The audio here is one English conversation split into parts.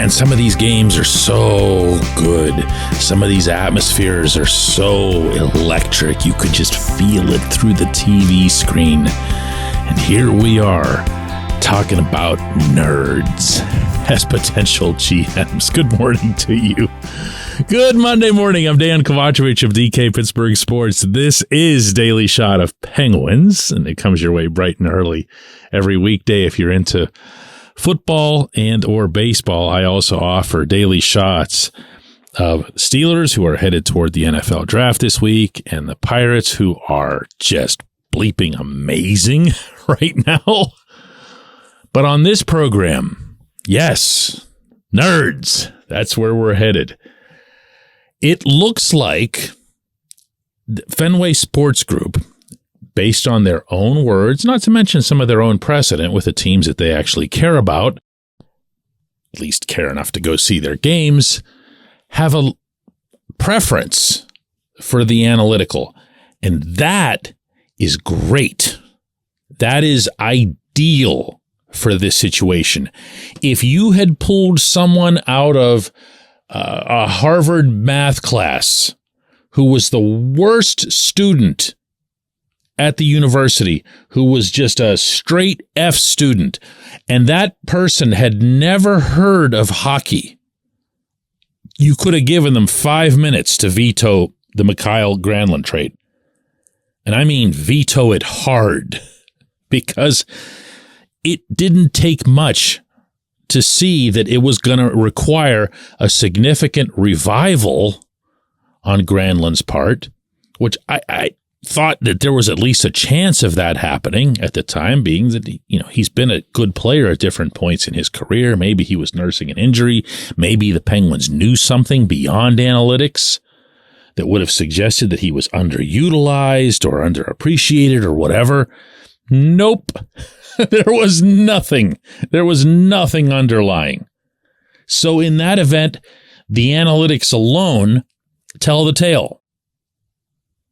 Man, some of these games are so good. Some of these atmospheres are so electric. You could just feel it through the TV screen. And here we are talking about nerds as potential GMs. Good morning to you. Good Monday morning. I'm Dejan Kovacevic of DK Pittsburgh Sports. This is Daily Shot of Penguins, and it comes your way bright and early every weekday if you're into football and or baseball. I also offer daily shots of Steelers, who are headed toward the NFL draft this week, and the Pirates, who are just bleeping amazing right now. But on this program, yes, nerds, that's where we're headed. It looks like Fenway Sports Group, based on their own words, not to mention some of their own precedent with the teams that they actually care about, at least care enough to go see their games, have a preference for the analytical. And that is great. That is ideal for this situation. If you had pulled someone out of a Harvard math class who was the worst student at the university, who was just a straight F student, and that person had never heard of hockey, you could have given them 5 minutes to veto the Mikael Granlund trade. And I mean veto it hard, because it didn't take much to see that it was going to require a significant revival on Granlund's part, which I thought that there was at least a chance of that happening at the time, being that, he's been a good player at different points in his career. Maybe he was nursing an injury. Maybe the Penguins knew something beyond analytics that would have suggested that he was underutilized or underappreciated or whatever. Nope. There was nothing. There was nothing underlying. So in that event, the analytics alone tell the tale.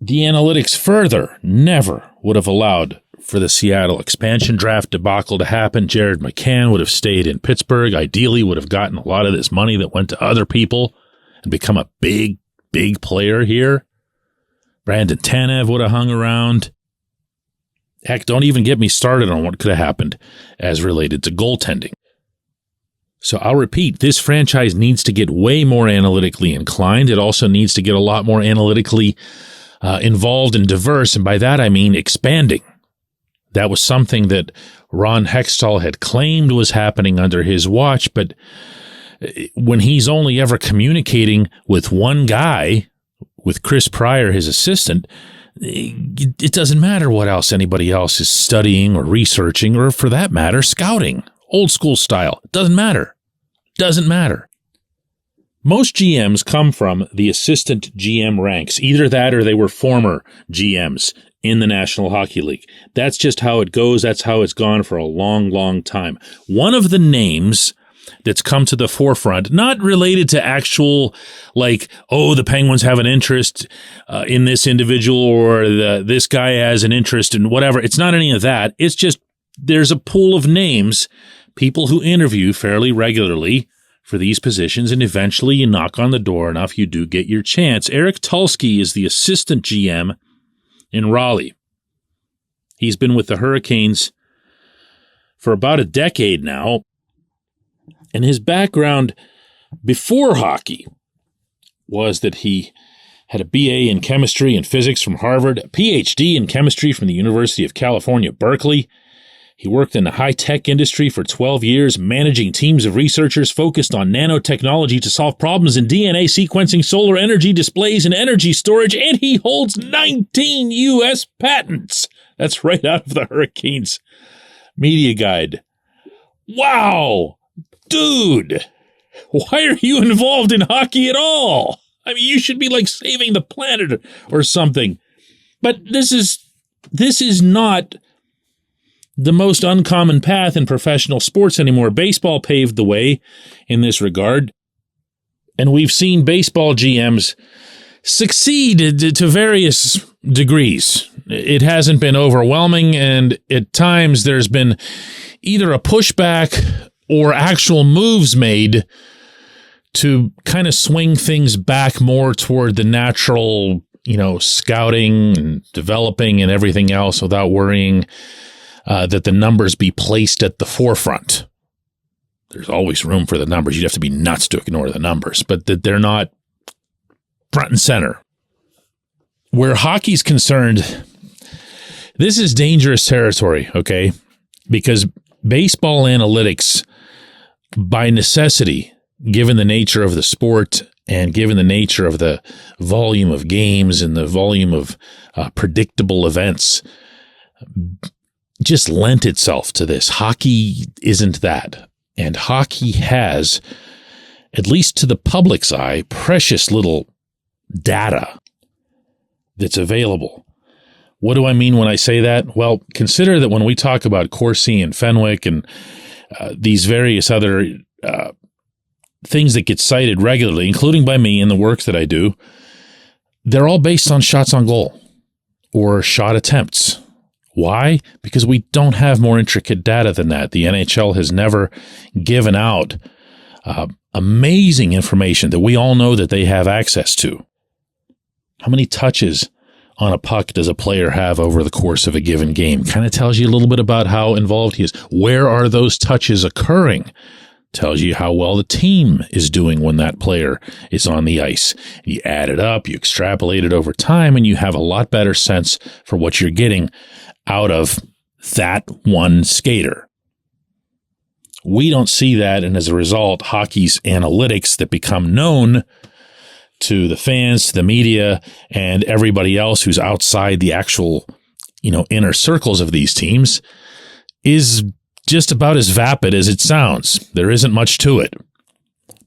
The analytics further never would have allowed for the Seattle expansion draft debacle to happen. Jared McCann would have stayed in Pittsburgh, ideally would have gotten a lot of this money that went to other people and become a big player here. Brandon Tanev would have hung around. Heck, don't even get me started on what could have happened as related to goaltending. So I'll repeat, this franchise needs to get way more analytically inclined. It also needs to get a lot more analytically involved and diverse, and by that I mean expanding. That was something that Ron Hextall had claimed was happening under his watch, but when he's only ever communicating with one guy, with Chris Pryor, his assistant, it doesn't matter what else anybody else is studying or researching, or for that matter, scouting. Old school style. It doesn't matter. Doesn't matter. Most GMs come from the assistant GM ranks. Either that or they were former GMs in the National Hockey League. That's just how it goes. That's how it's gone for a long, long time. One of the names that's come to the forefront, not related to actual, the Penguins have an interest in this individual, or this guy has an interest in whatever. It's not any of that. It's just there's a pool of names, people who interview fairly regularly for these positions, and eventually you knock on the door enough, you do get your chance. Eric Tulsky is the assistant GM in Raleigh. He's been with the Hurricanes for about a decade now, and his background before hockey was that he had a BA in chemistry and physics from Harvard, a PhD in chemistry from the University of California, Berkeley. He worked in the high-tech industry for 12 years, managing teams of researchers focused on nanotechnology to solve problems in DNA sequencing, solar energy displays, and energy storage, and he holds 19 U.S. patents. That's right out of the Hurricanes media guide. Wow! Dude! Why are you involved in hockey at all? I mean, you should be saving the planet or something. But this is not the most uncommon path in professional sports anymore. Baseball paved the way in this regard, and we've seen baseball GMs succeed to various degrees. It hasn't been overwhelming, and at times there's been either a pushback or actual moves made to kind of swing things back more toward the natural, scouting and developing and everything else without worrying that the numbers be placed at the forefront. There's always room for the numbers. You'd have to be nuts to ignore the numbers, but that they're not front and center. Where hockey's concerned, this is dangerous territory, okay? Because baseball analytics, by necessity, given the nature of the sport and given the nature of the volume of games and the volume of predictable events, just lent itself to this. Hockey isn't that. And hockey has, at least to the public's eye, precious little data that's available. What do I mean when I say that? Well, consider that when we talk about Corsi and Fenwick and these various other things that get cited regularly, including by me in the work that I do, they're all based on shots on goal or shot attempts. Why? Because we don't have more intricate data than that. The NHL has never given out amazing information that we all know that they have access to. How many touches on a puck does a player have over the course of a given game? Kind of tells you a little bit about how involved he is. Where are those touches occurring? Tells you how well the team is doing when that player is on the ice. You add it up, you extrapolate it over time, and you have a lot better sense for what you're getting out of that one skater. We don't see that, and as a result, hockey's analytics that become known to the fans, to the media, and everybody else who's outside the actual, inner circles of these teams is just about as vapid as it sounds. There isn't much to it.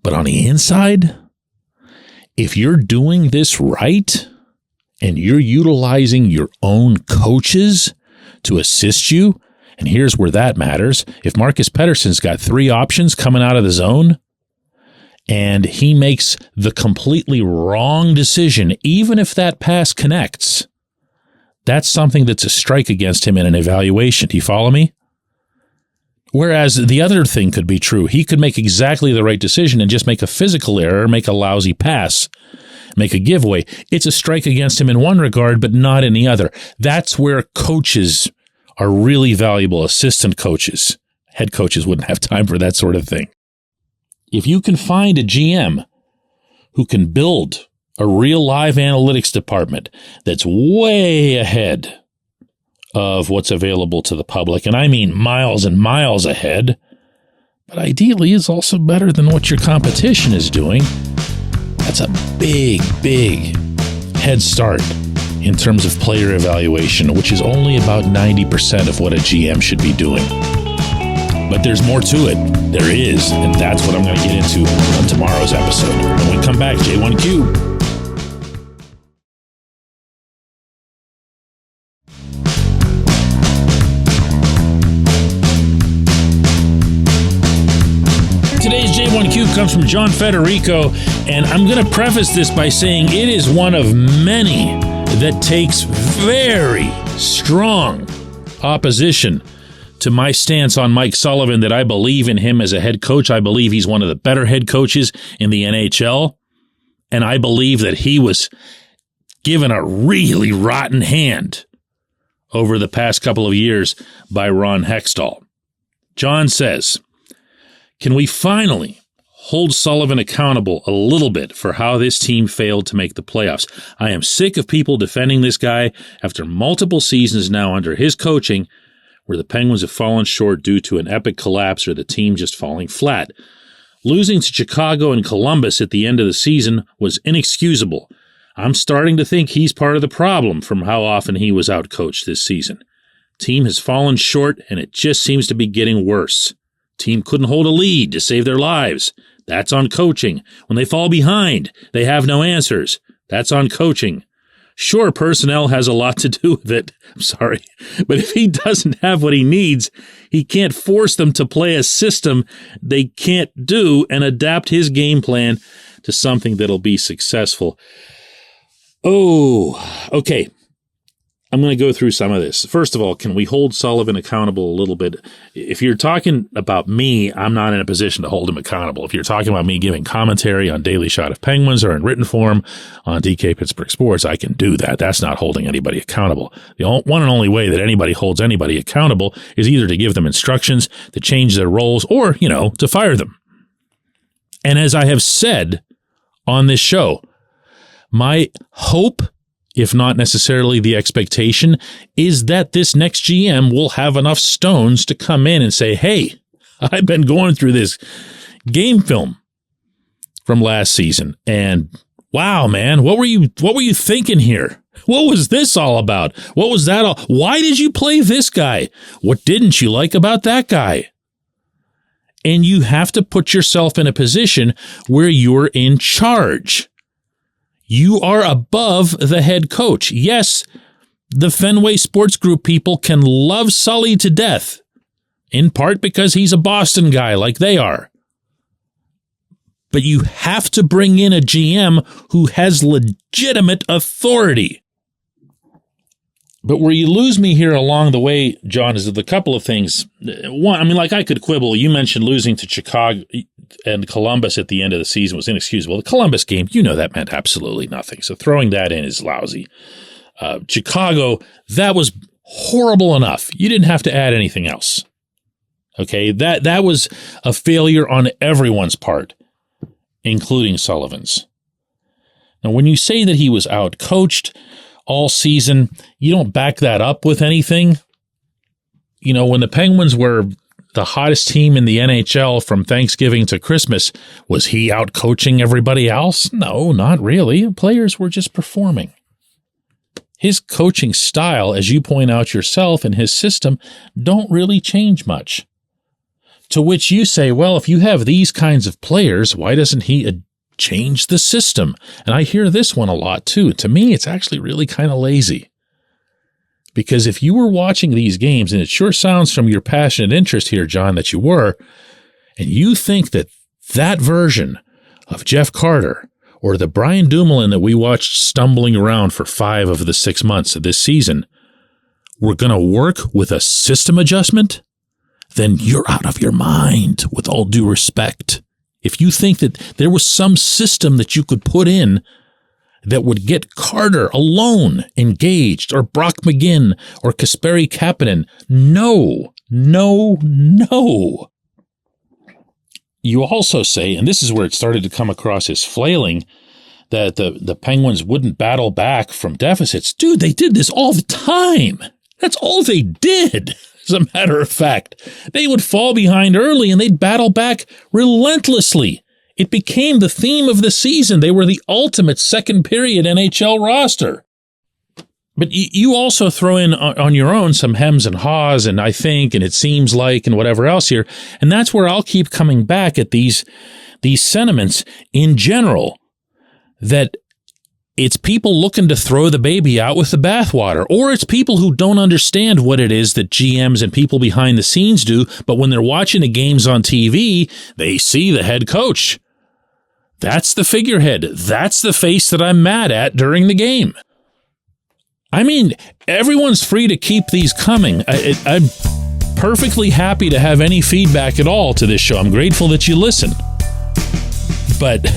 But on the inside, if you're doing this right and you're utilizing your own coaches to assist you, and here's where that matters. If Marcus Pettersson's got 3 options coming out of the zone, and he makes the completely wrong decision, even if that pass connects, that's something that's a strike against him in an evaluation. Do you follow me? Whereas the other thing could be true. He could make exactly the right decision and just make a physical error, make a lousy pass, make a giveaway. It's a strike against him in one regard, but not in the other. That's where coaches are really valuable, assistant coaches. Head coaches wouldn't have time for that sort of thing. If you can find a GM who can build a real live analytics department that's way ahead of what's available to the public, and I mean miles and miles ahead, but ideally is also better than what your competition is doing, that's a big, big head start in terms of player evaluation, which is only about 90% of what a GM should be doing. But there's more to it. There is, and that's what I'm going to get into on tomorrow's episode. When we come back, J1Q. Today's J1Q comes from John Federico, and I'm going to preface this by saying it is one of many that takes very strong opposition to my stance on Mike Sullivan, that I believe in him as a head coach. I believe he's one of the better head coaches in the NHL, and I believe that he was given a really rotten hand over the past couple of years by Ron Hextall. John says, can we finally hold Sullivan accountable a little bit for how this team failed to make the playoffs? I am sick of people defending this guy after multiple seasons now under his coaching where the Penguins have fallen short due to an epic collapse or the team just falling flat. Losing to Chicago and Columbus at the end of the season was inexcusable. I'm starting to think he's part of the problem from how often he was outcoached this season. Team has fallen short, and it just seems to be getting worse. Team couldn't hold a lead to save their lives. That's on coaching. When they fall behind, they have no answers. That's on coaching. Sure, personnel has a lot to do with it. I'm sorry. But if he doesn't have what he needs, he can't force them to play a system they can't do and adapt his game plan to something that'll be successful. Oh, okay. I'm going to go through some of this. First of all, can we hold Sullivan accountable a little bit? If you're talking about me, I'm not in a position to hold him accountable. If you're talking about me giving commentary on Daily Shot of Penguins or in written form on DK Pittsburgh Sports, I can do that. That's not holding anybody accountable. The one and only way that anybody holds anybody accountable is either to give them instructions, to change their roles, or, to fire them. And as I have said on this show, my hope, if not necessarily the expectation, is that this next GM will have enough stones to come in and say, hey, I've been going through this game film from last season, and wow, man, what were you thinking here? What was this all about? What was that all? Why did you play this guy? What didn't you like about that guy? And you have to put yourself in a position where you're in charge. You are above the head coach. Yes, the Fenway Sports Group people can love Sully to death, in part because he's a Boston guy like they are. But you have to bring in a GM who has legitimate authority. But where you lose me here along the way, John, is a couple of things. One, I could quibble. You mentioned losing to Chicago and Columbus at the end of the season was inexcusable. The Columbus game, that meant absolutely nothing. So throwing that in is lousy. Chicago, that was horrible enough. You didn't have to add anything else. Okay, that was a failure on everyone's part, including Sullivan's. Now, when you say that he was out-coached all season, you don't back that up with anything. When the Penguins were the hottest team in the NHL from Thanksgiving to Christmas, was he out coaching everybody else? No, not really. Players were just performing. His coaching style, as you point out yourself, and his system don't really change much. To which you say, well, if you have these kinds of players, why doesn't he change the system? And I hear this one a lot too. To me, it's actually really kind of lazy. Because if you were watching these games, and it sure sounds from your passionate interest here, John, that you were, and you think that that version of Jeff Carter or the Brian Dumoulin that we watched stumbling around for 5 of the 6 months of this season were going to work with a system adjustment, then you're out of your mind, with all due respect. If you think that there was some system that you could put in that would get Carter alone engaged, or Brock McGinn, or Kasperi Kapanen, no. You also say, and this is where it started to come across as flailing, that the Penguins wouldn't battle back from deficits. Dude, they did this all the time. That's all they did. As a matter of fact, they would fall behind early and they'd battle back relentlessly. It became the theme of the season. They were the ultimate second period NHL roster. But you also throw in on your own some hems and haws, and I think, and it seems like, and whatever else here. And that's where I'll keep coming back at these sentiments in general, that it's people looking to throw the baby out with the bathwater, or it's people who don't understand what it is that GMs and people behind the scenes do, but when they're watching the games on TV, they see the head coach. That's the figurehead. That's the face that I'm mad at during the game. Everyone's free to keep these coming. I'm perfectly happy to have any feedback at all to this show. I'm grateful that you listen. But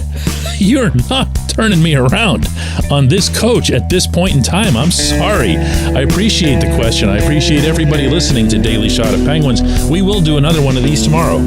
you're not turning me around on this coach at this point in time. I'm sorry. I appreciate the question. I appreciate everybody listening to Daily Shot of Penguins. We will do another one of these tomorrow.